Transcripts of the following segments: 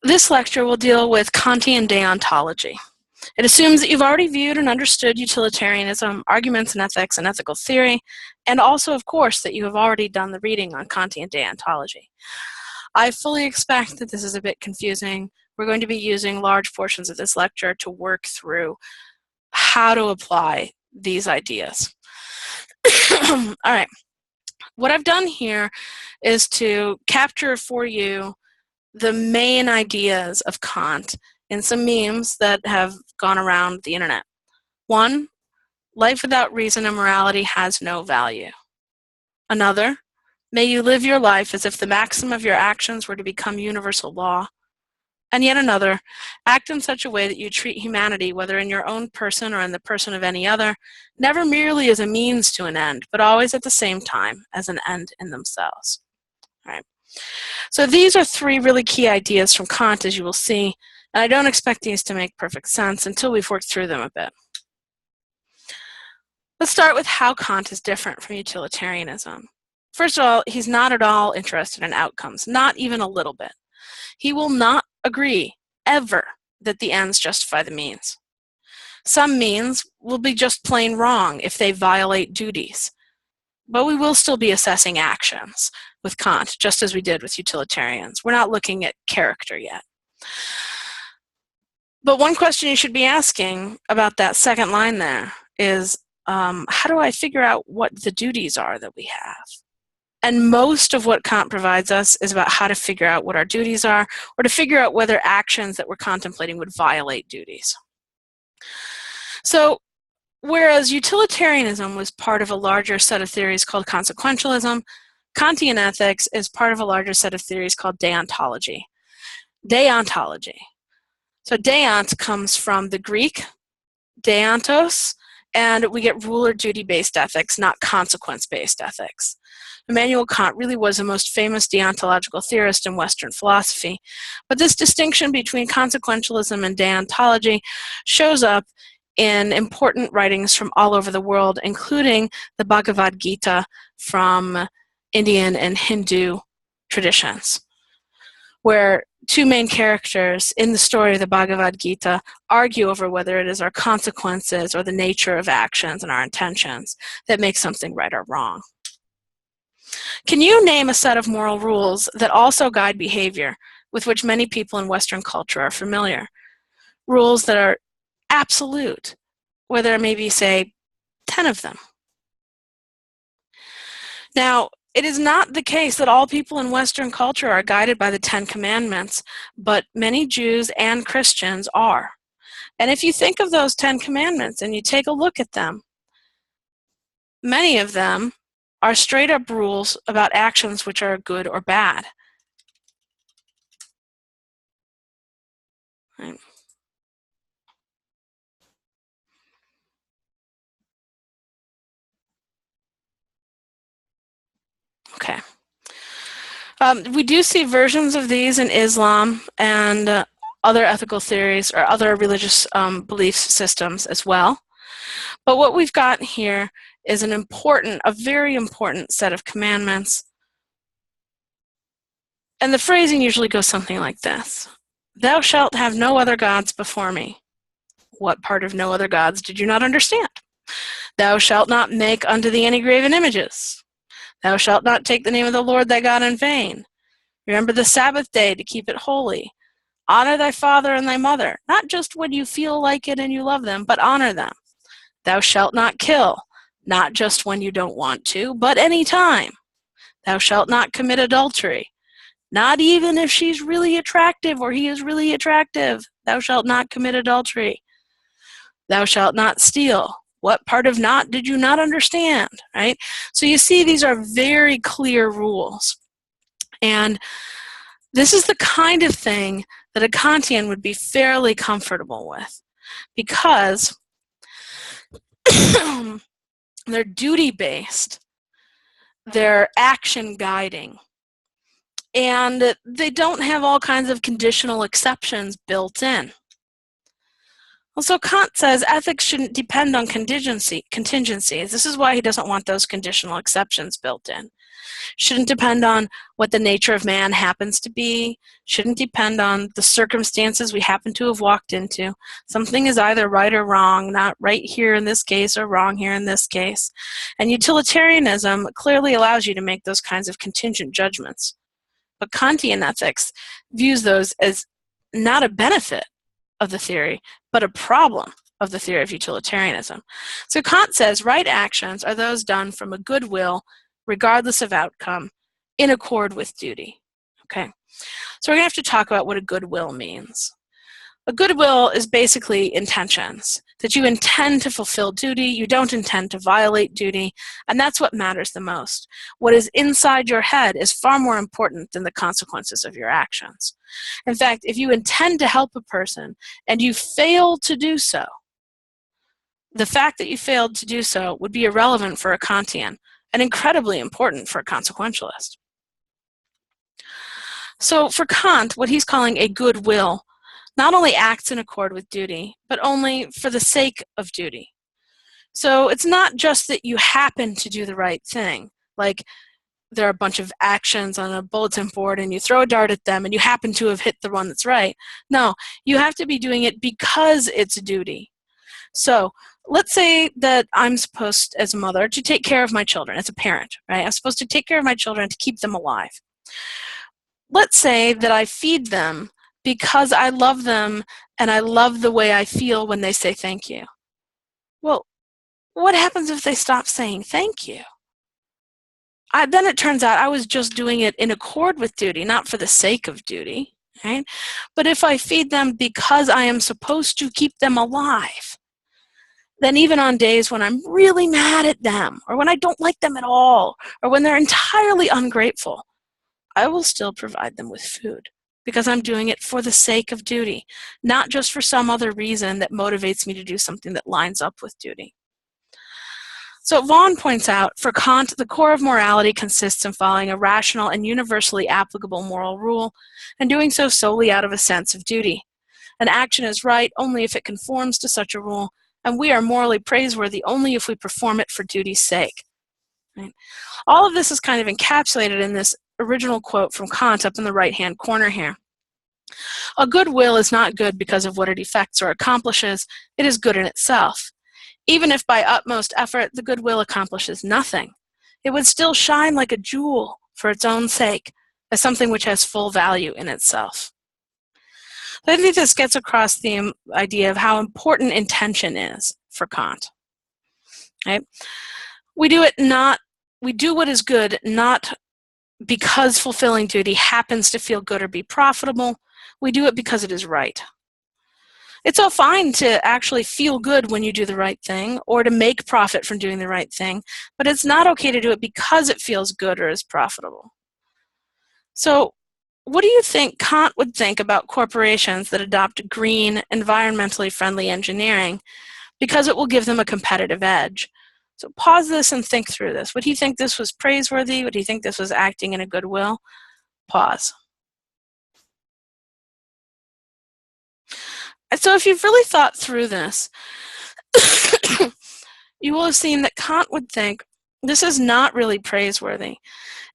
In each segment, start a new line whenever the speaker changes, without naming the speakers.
This lecture will deal with Kantian Deontology. It assumes that you've already viewed and understood utilitarianism, arguments in ethics, and ethical theory, and also, of course, that you have already done the reading on Kantian Deontology. I fully expect that this is a bit confusing. We're going to be using large portions of this lecture to work through how to apply these ideas. All right. What I've done here is to capture for you the main ideas of Kant in some memes that have gone around the internet. 1, life without reason and morality has no value. Another, may you live your life as if the maxim of your actions were to become universal law. And yet another, act in such a way that you treat humanity, whether in your own person or in the person of any other, never merely as a means to an end, but always at the same time as an end in themselves. All right. So these are 3 really key ideas from Kant, as you will see, and I don't expect these to make perfect sense until we've worked through them a bit. Let's start with how Kant is different from utilitarianism. First of all, he's not at all interested in outcomes, not even a little bit. He will not agree, ever, that the ends justify the means. Some means will be just plain wrong if they violate duties, but we will still be assessing actions with Kant, just as we did with utilitarians. We're not looking at character yet. But one question you should be asking about that second line there is, how do I figure out what the duties are that we have? And most of what Kant provides us is about how to figure out what our duties are, or to figure out whether actions that we're contemplating would violate duties. So, whereas utilitarianism was part of a larger set of theories called consequentialism, Kantian ethics is part of a larger set of theories called deontology. Deontology. So deont comes from the Greek, deontos, and we get rule or duty-based ethics, not consequence-based ethics. Immanuel Kant really was the most famous deontological theorist in Western philosophy, but this distinction between consequentialism and deontology shows up in important writings from all over the world, including the Bhagavad Gita from Indian and Hindu traditions, where 2 main characters in the story of the Bhagavad Gita argue over whether it is our consequences or the nature of actions and our intentions that make something right or wrong. Can you name a set of moral rules that also guide behavior with which many people in Western culture are familiar? Rules that are absolute, where there may be, say, 10 of them. Now, it is not the case that all people in Western culture are guided by the 10 Commandments, but many Jews and Christians are. And if you think of those 10 Commandments and you take a look at them, many of them are straight-up rules about actions which are good or bad. Right. Okay. We do see versions of these in Islam and other ethical theories or other religious belief systems as well. But what we've got here is a very important set of commandments. And the phrasing usually goes something like this. Thou shalt have no other gods before me. What part of no other gods did you not understand? Thou shalt not make unto thee any graven images. Thou shalt not take the name of the Lord thy God in vain. Remember the Sabbath day to keep it holy. Honor thy father and thy mother, not just when you feel like it and you love them, but honor them. Thou shalt not kill, not just when you don't want to, but any time. Thou shalt not commit adultery, not even if she's really attractive or he is really attractive. Thou shalt not commit adultery. Thou shalt not steal. What part of not did you not understand, right? So you see, these are very clear rules. And this is the kind of thing that a Kantian would be fairly comfortable with, because they're duty-based, they're action-guiding, and they don't have all kinds of conditional exceptions built in. Also, Kant says ethics shouldn't depend on contingencies. This is why he doesn't want those conditional exceptions built in. Shouldn't depend on what the nature of man happens to be. Shouldn't depend on the circumstances we happen to have walked into. Something is either right or wrong, not right here in this case or wrong here in this case. And utilitarianism clearly allows you to make those kinds of contingent judgments. But Kantian ethics views those as not a benefit of the theory, but a problem of the theory of utilitarianism. So Kant says right actions are those done from a good will, regardless of outcome, in accord with duty. Okay, so we're going to have to talk about what a good will means. A good will is basically intentions, that you intend to fulfill duty, you don't intend to violate duty, and that's what matters the most. What is inside your head is far more important than the consequences of your actions. In fact, if you intend to help a person and you fail to do so, the fact that you failed to do so would be irrelevant for a Kantian and incredibly important for a consequentialist. So for Kant, what he's calling a good will not only acts in accord with duty, but only for the sake of duty. So it's not just that you happen to do the right thing, like there are a bunch of actions on a bulletin board and you throw a dart at them and you happen to have hit the one that's right. No, you have to be doing it because it's duty. So let's say that I'm supposed, as a mother, to take care of my children, as a parent, right? I'm supposed to take care of my children to keep them alive. Let's say that I feed them because I love them and I love the way I feel when they say thank you. Well, what happens if they stop saying thank you? Then it turns out I was just doing it in accord with duty, not for the sake of duty, right? But if I feed them because I am supposed to keep them alive, then even on days when I'm really mad at them, or when I don't like them at all, or when they're entirely ungrateful, I will still provide them with food because I'm doing it for the sake of duty, not just for some other reason that motivates me to do something that lines up with duty. So Vaughan points out, for Kant, the core of morality consists in following a rational and universally applicable moral rule, and doing so solely out of a sense of duty. An action is right only if it conforms to such a rule, and we are morally praiseworthy only if we perform it for duty's sake. Right? All of this is kind of encapsulated in this original quote from Kant up in the right-hand corner here. A good will is not good because of what it effects or accomplishes, it is good in itself. Even if by utmost effort the good will accomplishes nothing, it would still shine like a jewel for its own sake, as something which has full value in itself. I think this gets across the idea of how important intention is for Kant. Right? We do what is good not because fulfilling duty happens to feel good or be profitable. We do it because it is right. It's all fine to actually feel good when you do the right thing or to make profit from doing the right thing, but it's not okay to do it because it feels good or is profitable. So what do you think Kant would think about corporations that adopt green, environmentally friendly engineering because it will give them a competitive edge? So pause this and think through this. Would he think this was praiseworthy? Would he think this was acting in a good will? Pause. So if you've really thought through this, you will have seen that Kant would think this is not really praiseworthy.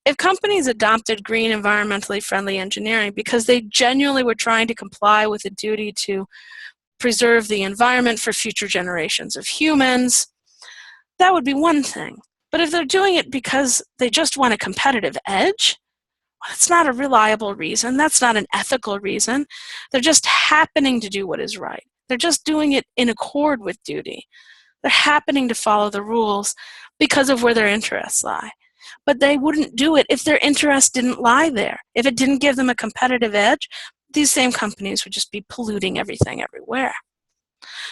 If companies adopted green, environmentally friendly engineering because they genuinely were trying to comply with a duty to preserve the environment for future generations of humans, that would be one thing. But if they're doing it because they just want a competitive edge, well, that's not a reliable reason. That's not an ethical reason. They're just happening to do what is right. They're just doing it in accord with duty. They're happening to follow the rules because of where their interests lie. But they wouldn't do it if their interest didn't lie there. If it didn't give them a competitive edge, these same companies would just be polluting everything everywhere.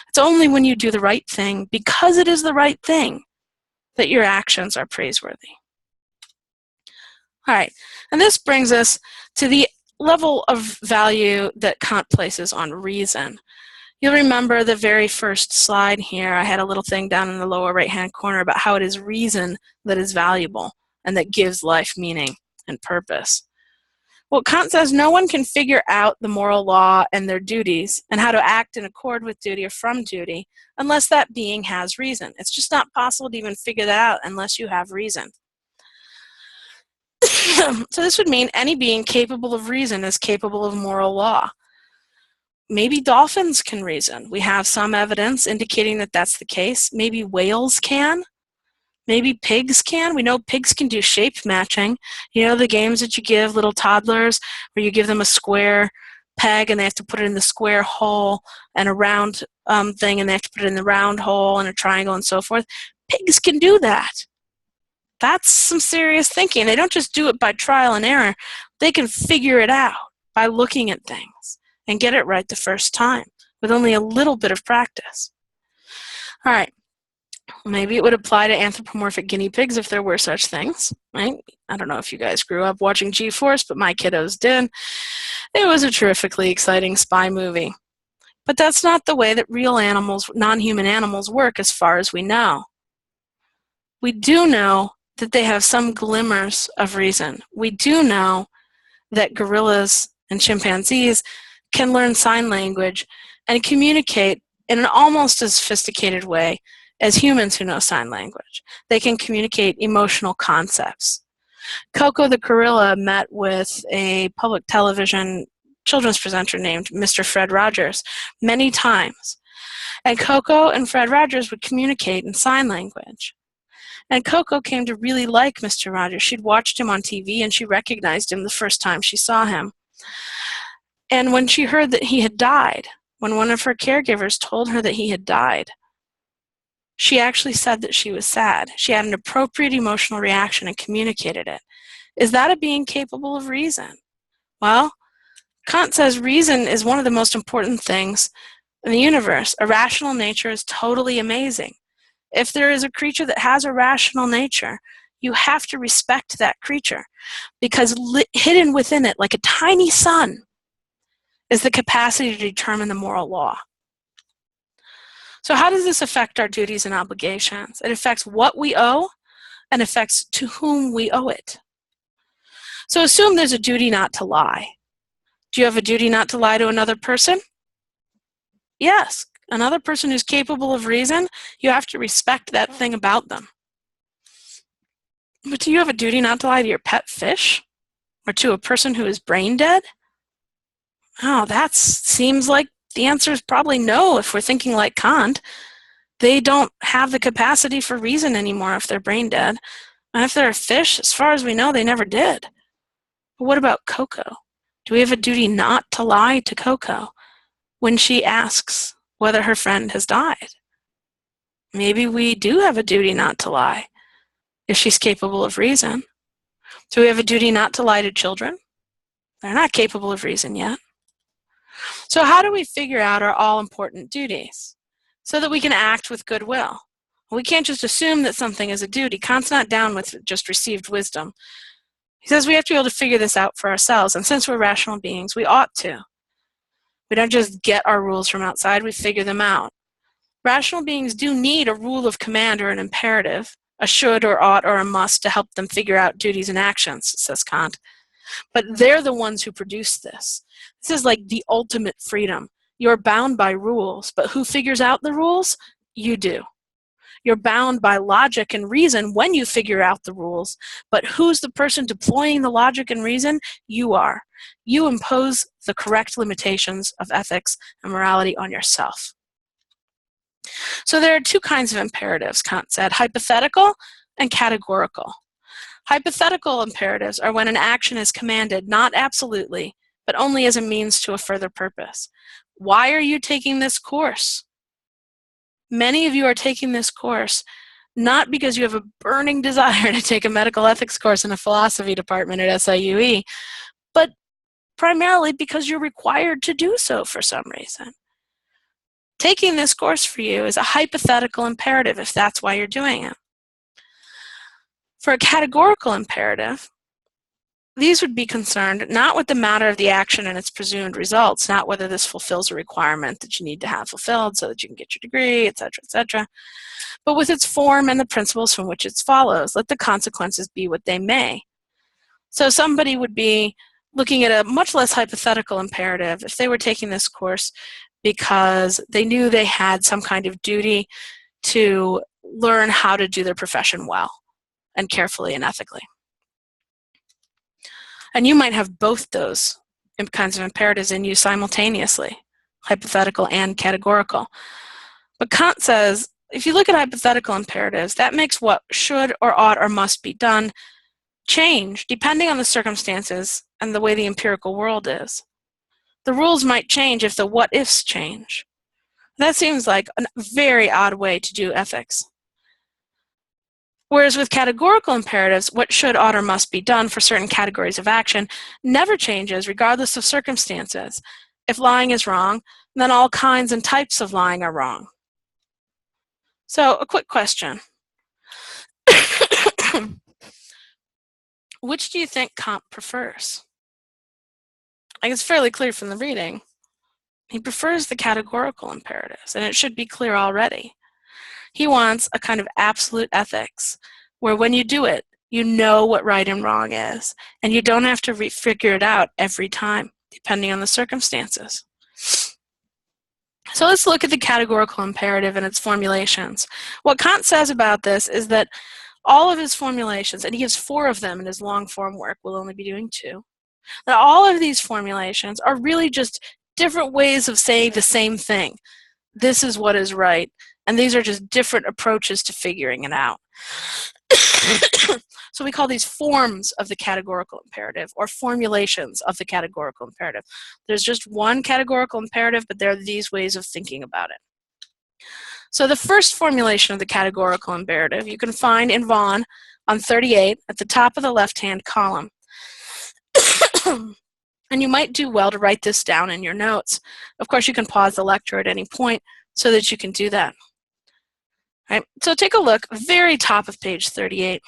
It's only when you do the right thing, because it is the right thing, that your actions are praiseworthy. All right, and this brings us to the level of value that Kant places on reason. You'll remember the very first slide here. I had a little thing down in the lower right-hand corner about how it is reason that is valuable and that gives life meaning and purpose. Well, Kant says no one can figure out the moral law and their duties and how to act in accord with duty or from duty unless that being has reason. It's just not possible to even figure that out unless you have reason. So this would mean any being capable of reason is capable of moral law. Maybe dolphins can reason. We have some evidence indicating that that's the case. Maybe whales can. Maybe pigs can. We know pigs can do shape matching. You know the games that you give little toddlers where you give them a square peg and they have to put it in the square hole, and a round thing and they have to put it in the round hole, and a triangle and so forth. Pigs can do that. That's some serious thinking. They don't just do it by trial and error. They can figure it out by looking at things and get it right the first time with only a little bit of practice. All right. Maybe it would apply to anthropomorphic guinea pigs if there were such things, right? I don't know if you guys grew up watching G-Force, but my kiddos did. It was a terrifically exciting spy movie. But that's not the way that real animals, non-human animals, work as far as we know. We do know that they have some glimmers of reason. We do know that gorillas and chimpanzees can learn sign language and communicate in an almost as sophisticated way as humans who know sign language. They can communicate emotional concepts. Coco the gorilla met with a public television children's presenter named Mr. Fred Rogers many times. And Coco and Fred Rogers would communicate in sign language. And Coco came to really like Mr. Rogers. She'd watched him on TV and she recognized him the first time she saw him. And when she heard that he had died, when one of her caregivers told her that he had died, she actually said that she was sad. She had an appropriate emotional reaction and communicated it. Is that a being capable of reason? Well, Kant says reason is one of the most important things in the universe. A rational nature is totally amazing. If there is a creature that has a rational nature, you have to respect that creature, because hidden within it, like a tiny sun, is the capacity to determine the moral law. So how does this affect our duties and obligations? It affects what we owe and affects to whom we owe it. So assume there's a duty not to lie. Do you have a duty not to lie to another person? Yes. Another person who's capable of reason, you have to respect that thing about them. But do you have a duty not to lie to your pet fish? Or to a person who is brain dead? Oh, that seems like the answer is probably no if we're thinking like Kant. They don't have the capacity for reason anymore if they're brain dead. And if they're a fish, as far as we know, they never did. But what about Coco? Do we have a duty not to lie to Coco when she asks whether her friend has died? Maybe we do have a duty not to lie if she's capable of reason. Do we have a duty not to lie to children? They're not capable of reason yet. So how do we figure out our all-important duties so that we can act with goodwill? We can't just assume that something is a duty. Kant's not down with just received wisdom. He says we have to be able to figure this out for ourselves, and since we're rational beings, we ought to. We don't just get our rules from outside, we figure them out. Rational beings do need a rule of command or an imperative, a should or ought or a must to help them figure out duties and actions, says Kant. But they're the ones who produce this. This is like the ultimate freedom. You're bound by rules, but who figures out the rules? You do. You're bound by logic and reason when you figure out the rules, but who's the person deploying the logic and reason? You are. You impose the correct limitations of ethics and morality on yourself. So there are two kinds of imperatives, Kant said, hypothetical and categorical. Hypothetical imperatives are when an action is commanded not absolutely, but only as a means to a further purpose. Why are you taking this course? Many of you are taking this course not because you have a burning desire to take a medical ethics course in a philosophy department at SIUE, but primarily because you're required to do so for some reason. Taking this course for you is a hypothetical imperative if that's why you're doing it. For a categorical imperative, these would be concerned not with the matter of the action and its presumed results, not whether this fulfills a requirement that you need to have fulfilled so that you can get your degree, etc., but with its form and the principles from which it follows. Let the consequences be what they may. So somebody would be looking at a much less hypothetical imperative if they were taking this course because they knew they had some kind of duty to learn how to do their profession well and carefully and ethically. And you might have both those kinds of imperatives in you simultaneously, hypothetical and categorical. But Kant says, if you look at hypothetical imperatives, that makes what should or ought or must be done change depending on the circumstances and the way the empirical world is. The rules might change if the what-ifs change. That seems like a very odd way to do ethics. Whereas with categorical imperatives, what should, ought, or must be done for certain categories of action never changes regardless of circumstances. If lying is wrong, then all kinds and types of lying are wrong. So, a quick question. Which do you think Kant prefers? I think it's fairly clear from the reading. He prefers the categorical imperatives, and it should be clear already. He wants a kind of absolute ethics, where when you do it, you know what right and wrong is, and you don't have to figure it out every time, depending on the circumstances. So let's look at the categorical imperative and its formulations. What Kant says about this is that all of his formulations, and he gives 4 of them in his long form work, we'll only be doing 2, that all of these formulations are really just different ways of saying the same thing. This is what is right, and these are just different approaches to figuring it out. So we call these forms of the categorical imperative, or formulations of the categorical imperative. There's just one categorical imperative, but there are these ways of thinking about it. So the first formulation of the categorical imperative you can find in Vaughan on 38 at the top of the left-hand column. And you might do well to write this down in your notes. Of course, you can pause the lecture at any point so that you can do that. All right, so take a look, very top of page 38.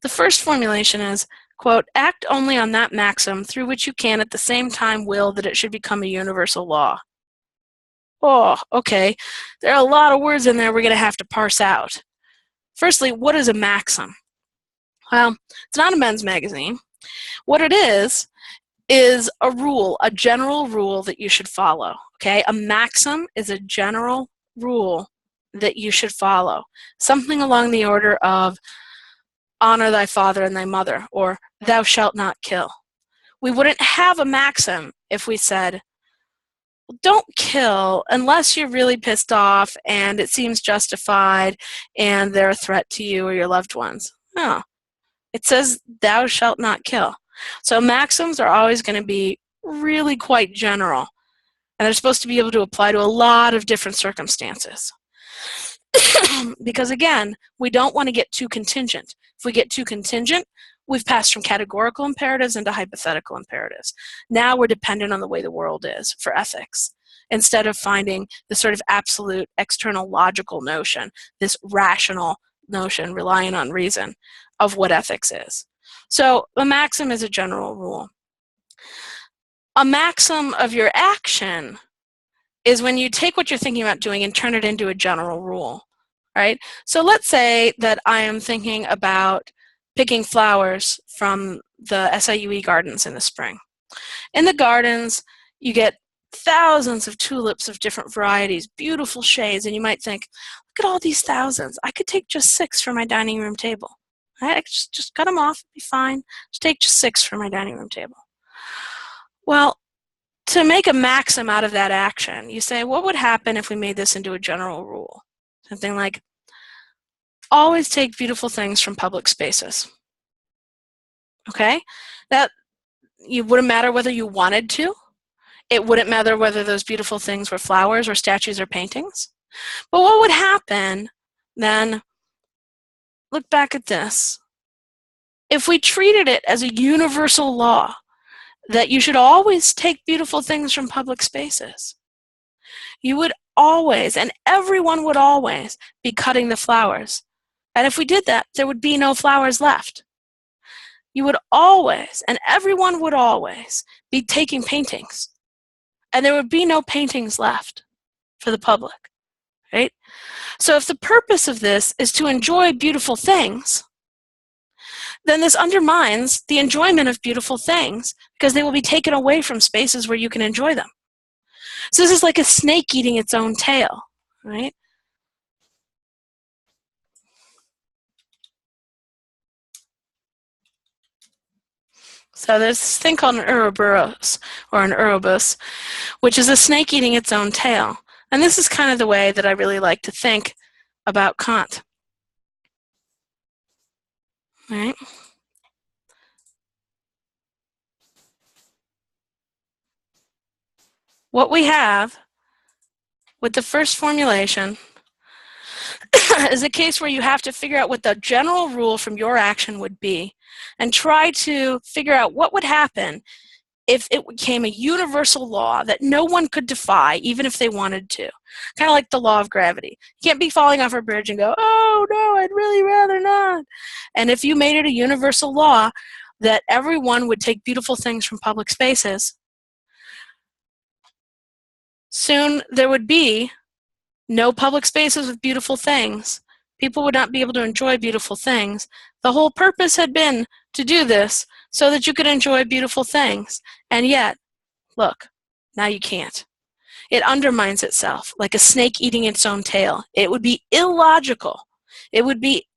The first formulation is, quote, act only on that maxim through which you can at the same time will that it should become a universal law. Oh, okay. There are a lot of words in there we're going to have to parse out. Firstly, what is a maxim? Well, it's not a men's magazine. What it is a rule, a general rule that you should follow. Okay, a maxim is a general rule that you should follow. Something along the order of honor thy father and thy mother, or thou shalt not kill. We wouldn't have a maxim if we said, well, don't kill unless you're really pissed off and it seems justified and they're a threat to you or your loved ones. No. It says thou shalt not kill. So maxims are always going to be really quite general, and they're supposed to be able to apply to a lot of different circumstances. Because again, we don't want to get too contingent. If we get too contingent, we've passed from categorical imperatives into hypothetical imperatives. Now we're dependent on the way the world is for ethics, instead of finding the sort of absolute external logical notion, this rational notion relying on reason of what ethics is. So a maxim is a general rule. A maxim of your action is when you take what you're thinking about doing and turn it into a general rule, right? So let's say that I am thinking about picking flowers from the SIUE gardens in the spring. In the gardens, you get thousands of tulips of different varieties, beautiful shades, and you might think, look at all these thousands. I could take just 6 for my dining room table. I could just cut them off, it'd be fine. Just take just 6 for my dining room table. Well, to make a maxim out of that action, you say, what would happen if we made this into a general rule? Something like, always take beautiful things from public spaces. Okay? That it wouldn't matter whether you wanted to. It wouldn't matter whether those beautiful things were flowers or statues or paintings. But what would happen then, look back at this. If we treated it as a universal law that you should always take beautiful things from public spaces, you would always, and everyone would always, be cutting the flowers. And if we did that, there would be no flowers left. You would always, and everyone would always, be taking paintings. And there would be no paintings left for the public, right? So if the purpose of this is to enjoy beautiful things, then this undermines the enjoyment of beautiful things because they will be taken away from spaces where you can enjoy them. So this is like a snake eating its own tail, right? So there's this thing called an Ouroboros, or an Ouroboros, which is a snake eating its own tail. And this is kind of the way that I really like to think about Kant. All right? What we have with the first formulation is a case where you have to figure out what the general rule from your action would be and try to figure out what would happen if it became a universal law that no one could defy, even if they wanted to. Kind of like the law of gravity. You can't be falling off a bridge and go, oh no, I'd really rather not. And if you made it a universal law that everyone would take beautiful things from public spaces, soon there would be no public spaces with beautiful things. People would not be able to enjoy beautiful things. The whole purpose had been to do this so that you could enjoy beautiful things. And yet, look, now you can't. It undermines itself like a snake eating its own tail. It would be illogical. It would be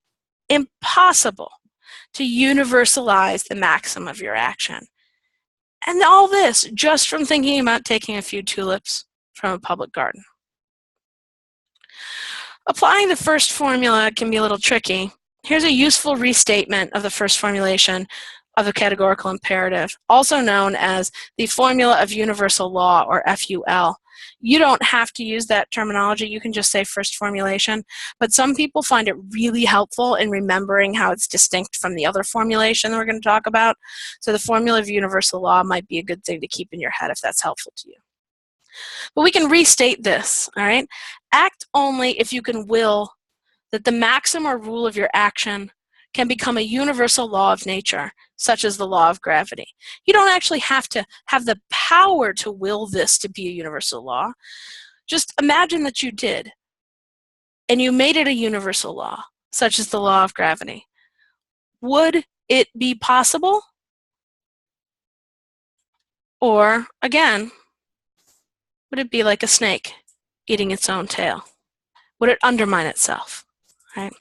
impossible to universalize the maxim of your action. And all this just from thinking about taking a few tulips from a public garden. Applying the first formula can be a little tricky. Here's a useful restatement of the first formulation of the categorical imperative, also known as the formula of universal law, or FUL. You don't have to use that terminology. You can just say first formulation, but some people find it really helpful in remembering how it's distinct from the other formulation that we're going to talk about. So the formula of universal law might be a good thing to keep in your head if that's helpful to you. But we can restate this, all right? Act only if you can will that the maxim or rule of your action can become a universal law of nature, such as the law of gravity. You don't actually have to have the power to will this to be a universal law. Just imagine that you did, and you made it a universal law, such as the law of gravity. Would it be possible? Or, again, would it be like a snake eating its own tail? Would it undermine itself? Right?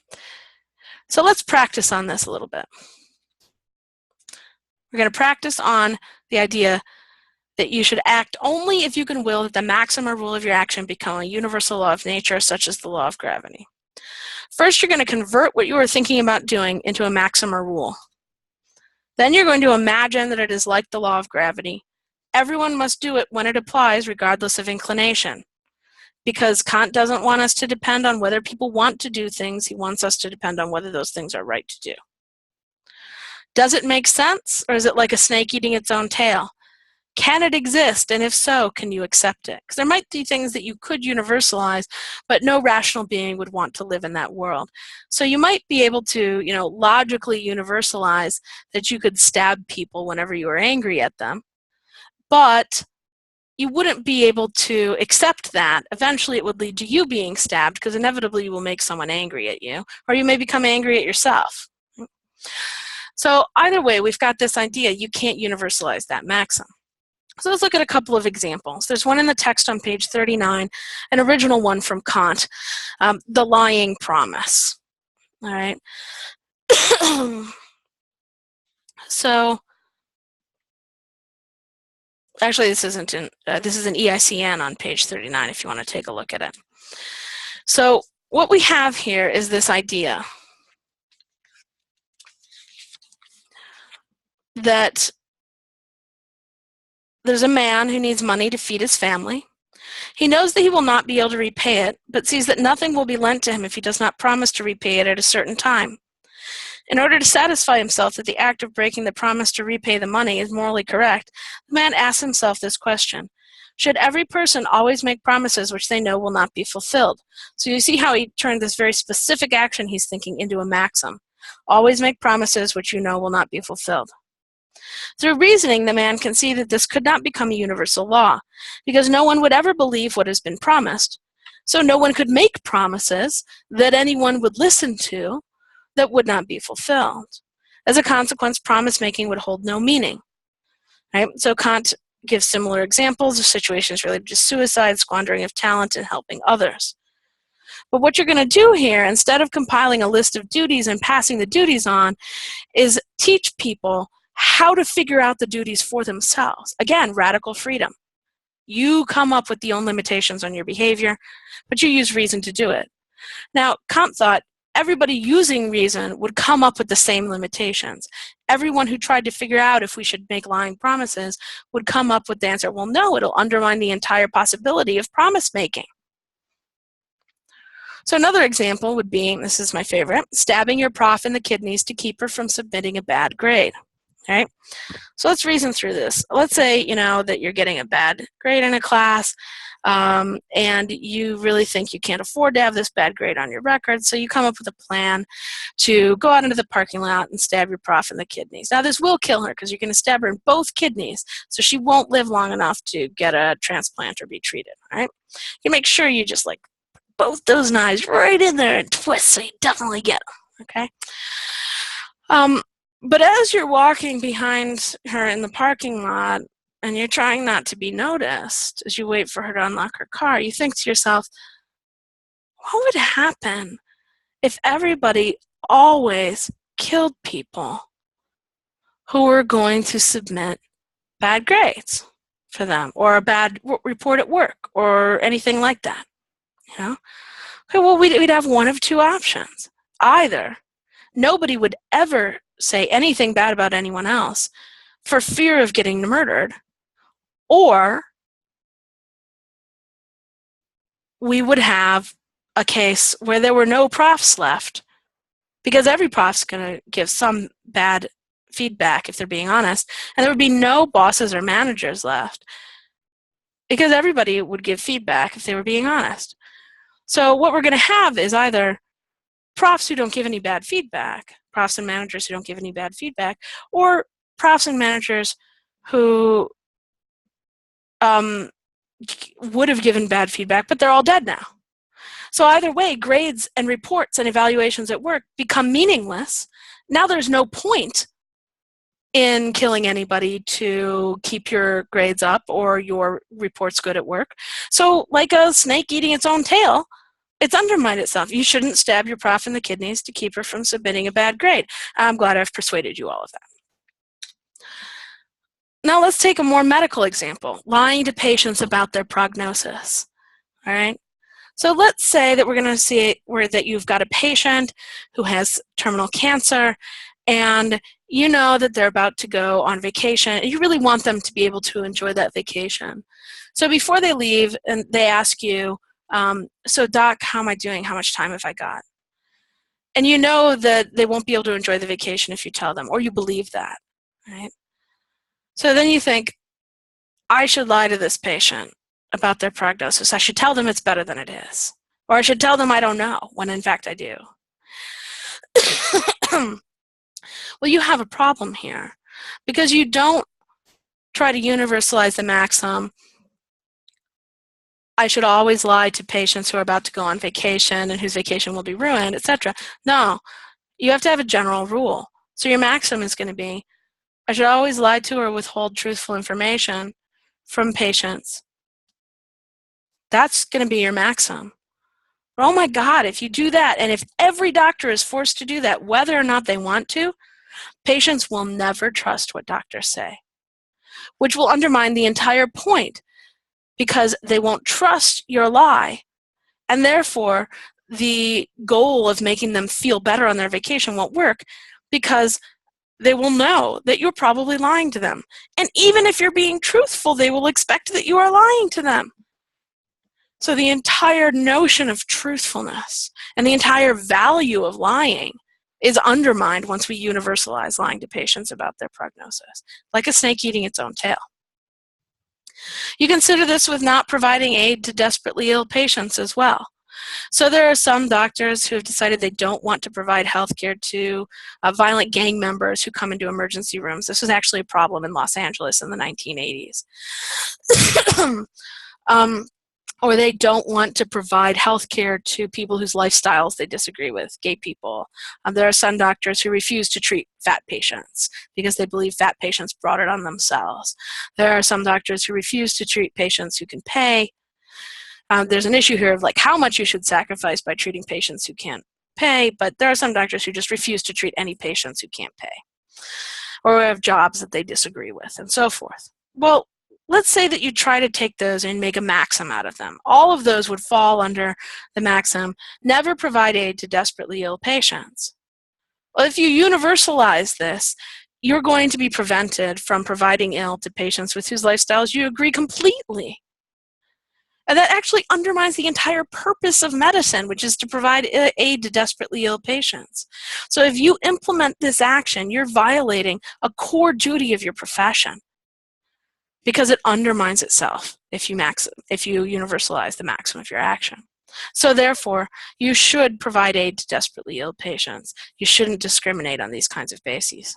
So let's practice on this a little bit. We're going to practice on the idea that you should act only if you can will that the maxim or rule of your action become a universal law of nature, such as the law of gravity. First, you're going to convert what you were thinking about doing into a maxim or rule. Then you're going to imagine that it is like the law of gravity. Everyone must do it when it applies, regardless of inclination. Because Kant doesn't want us to depend on whether people want to do things, he wants us to depend on whether those things are right to do. Does it make sense, or is it like a snake eating its own tail? Can it exist, and if so, can you accept it? Because there might be things that you could universalize, but no rational being would want to live in that world. So you might be able to, logically universalize that you could stab people whenever you were angry at them, but you wouldn't be able to accept that. Eventually it would lead to you being stabbed, because inevitably you will make someone angry at you, or you may become angry at yourself. So either way, we've got this idea you can't universalize that maxim. So let's look at a couple of examples. There's one in the text on page 39, an original one from Kant, the lying promise. All right. So actually, this isn't in, this is an EICN on page 39 if you want to take a look at it. So what we have here is this idea that there's a man who needs money to feed his family. He knows that he will not be able to repay it, but sees that nothing will be lent to him if he does not promise to repay it at a certain time. In order to satisfy himself that the act of breaking the promise to repay the money is morally correct, the man asks himself this question: should every person always make promises which they know will not be fulfilled? So you see how he turned this very specific action he's thinking into a maxim. Always make promises which you know will not be fulfilled. Through reasoning, the man can see that this could not become a universal law, because no one would ever believe what has been promised. So no one could make promises that anyone would listen to that would not be fulfilled. As a consequence, promise-making would hold no meaning. Right? So Kant gives similar examples of situations related to suicide, squandering of talent, and helping others. But what you're going to do here, instead of compiling a list of duties and passing the duties on, is teach people how to figure out the duties for themselves. Again, radical freedom. You come up with the own limitations on your behavior, but you use reason to do it. Now, Kant thought everybody using reason would come up with the same limitations. Everyone who tried to figure out if we should make lying promises would come up with the answer, well, no, it'll undermine the entire possibility of promise making. So another example would be, this is my favorite, stabbing your prof in the kidneys to keep her from submitting a bad grade. All right? So let's reason through this. Let's say, that you're getting a bad grade in a class, and you really think you can't afford to have this bad grade on your record, so you come up with a plan to go out into the parking lot and stab your prof in the kidneys. Now, this will kill her because you're going to stab her in both kidneys, so she won't live long enough to get a transplant or be treated. All right? You make sure you just both those knives right in there and twist so you definitely get them. Okay? But as you're walking behind her in the parking lot and you're trying not to be noticed as you wait for her to unlock her car, you think to yourself, what would happen if everybody always killed people who were going to submit bad grades for them or a bad report at work or anything like that? Okay, well, we'd have one of two options. Either nobody would ever say anything bad about anyone else for fear of getting murdered, or we would have a case where there were no profs left, because every prof's going to give some bad feedback if they're being honest, and there would be no bosses or managers left because everybody would give feedback if they were being honest. So what we're going to have is either profs who don't give any bad feedback, profs and managers who don't give any bad feedback, or profs and managers who would have given bad feedback, but they're all dead now. So either way, grades and reports and evaluations at work become meaningless. Now there's no point in killing anybody to keep your grades up or your reports good at work. So like a snake eating its own tail, it's undermined itself. You shouldn't stab your prof in the kidneys to keep her from submitting a bad grade. I'm glad I've persuaded you all of that. Now let's take a more medical example, lying to patients about their prognosis. All right? So let's say that we're going to see that you've got a patient who has terminal cancer, and you know that they're about to go on vacation, and you really want them to be able to enjoy that vacation. So before they leave, and they ask you, so doc, how am I doing? How much time have I got? And you know that they won't be able to enjoy the vacation if you tell them, or you believe that, right? So then you think, I should lie to this patient about their prognosis. I should tell them it's better than it is. Or I should tell them I don't know, when in fact I do. Well, you have a problem here, because you don't try to universalize the maxim, I should always lie to patients who are about to go on vacation and whose vacation will be ruined, etc. No, you have to have a general rule. So your maxim is going to be, I should always lie to or withhold truthful information from patients. That's going to be your maxim. But oh my God, if you do that, and if every doctor is forced to do that, whether or not they want to, patients will never trust what doctors say, which will undermine the entire point, because they won't trust your lie, and therefore the goal of making them feel better on their vacation won't work, because they will know that you're probably lying to them. And even if you're being truthful, they will expect that you are lying to them. So the entire notion of truthfulness and the entire value of lying is undermined once we universalize lying to patients about their prognosis, like a snake eating its own tail. You consider this with not providing aid to desperately ill patients as well. So there are some doctors who have decided they don't want to provide health care to violent gang members who come into emergency rooms. This was actually a problem in Los Angeles in the 1980s. Or they don't want to provide health care to people whose lifestyles they disagree with, gay people. There are some doctors who refuse to treat fat patients because they believe fat patients brought it on themselves. There are some doctors who refuse to treat patients who can pay. There's an issue here of how much you should sacrifice by treating patients who can't pay, but there are some doctors who just refuse to treat any patients who can't pay. or who have jobs that they disagree with, and so forth. Well, let's say that you try to take those and make a maxim out of them. All of those would fall under the maxim, never provide aid to desperately ill patients. Well, if you universalize this, you're going to be prevented from providing ill to patients with whose lifestyles you agree completely. And that actually undermines the entire purpose of medicine, which is to provide aid to desperately ill patients. So if you implement this action, you're violating a core duty of your profession because it undermines itself if you universalize the maxim of your action. So therefore, you should provide aid to desperately ill patients. You shouldn't discriminate on these kinds of bases.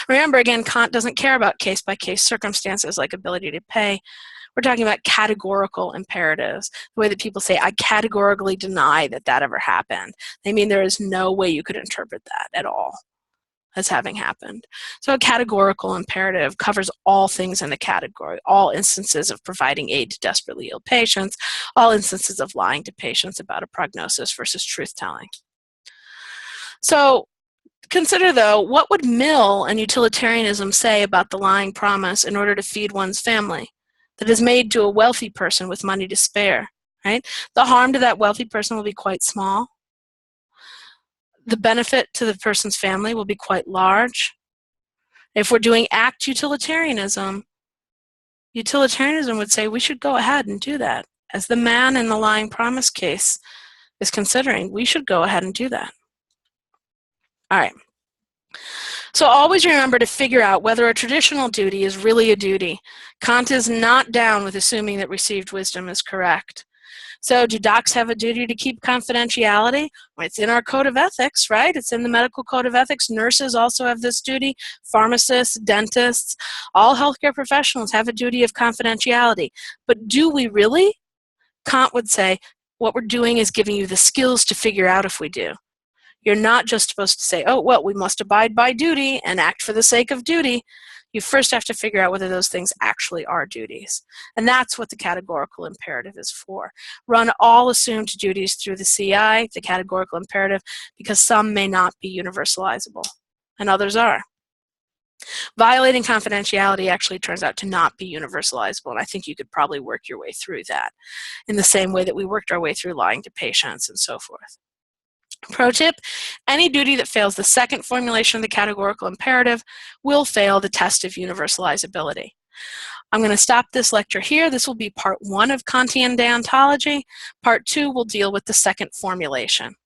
Remember, again, Kant doesn't care about case-by-case circumstances like ability to pay. We're talking about categorical imperatives, the way that people say, I categorically deny that that ever happened. They mean there is no way you could interpret that at all as having happened. So a categorical imperative covers all things in the category, all instances of providing aid to desperately ill patients, all instances of lying to patients about a prognosis versus truth-telling. So consider, though, what would Mill and utilitarianism say about the lying promise in order to feed one's family that is made to a wealthy person with money to spare, right? The harm to that wealthy person will be quite small. The benefit to the person's family will be quite large. If we're doing act utilitarianism, utilitarianism would say we should go ahead and do that. As the man in the lying promise case is considering, we should go ahead and do that. All right. So always remember to figure out whether a traditional duty is really a duty. Kant is not down with assuming that received wisdom is correct. So do docs have a duty to keep confidentiality? Well, it's in our code of ethics, right? It's in the medical code of ethics. Nurses also have this duty. Pharmacists, dentists, all healthcare professionals have a duty of confidentiality. But do we really? Kant would say, what we're doing is giving you the skills to figure out if we do. You're not just supposed to say, oh, well, we must abide by duty and act for the sake of duty. You first have to figure out whether those things actually are duties. And that's what the categorical imperative is for. Run all assumed duties through the CI, the categorical imperative, because some may not be universalizable, and others are. Violating confidentiality actually turns out to not be universalizable, and I think you could probably work your way through that in the same way that we worked our way through lying to patients and so forth. Pro tip, any duty that fails the second formulation of the categorical imperative will fail the test of universalizability. I'm going to stop this lecture here. This will be part 1 of Kantian Deontology. Part 2 will deal with the second formulation.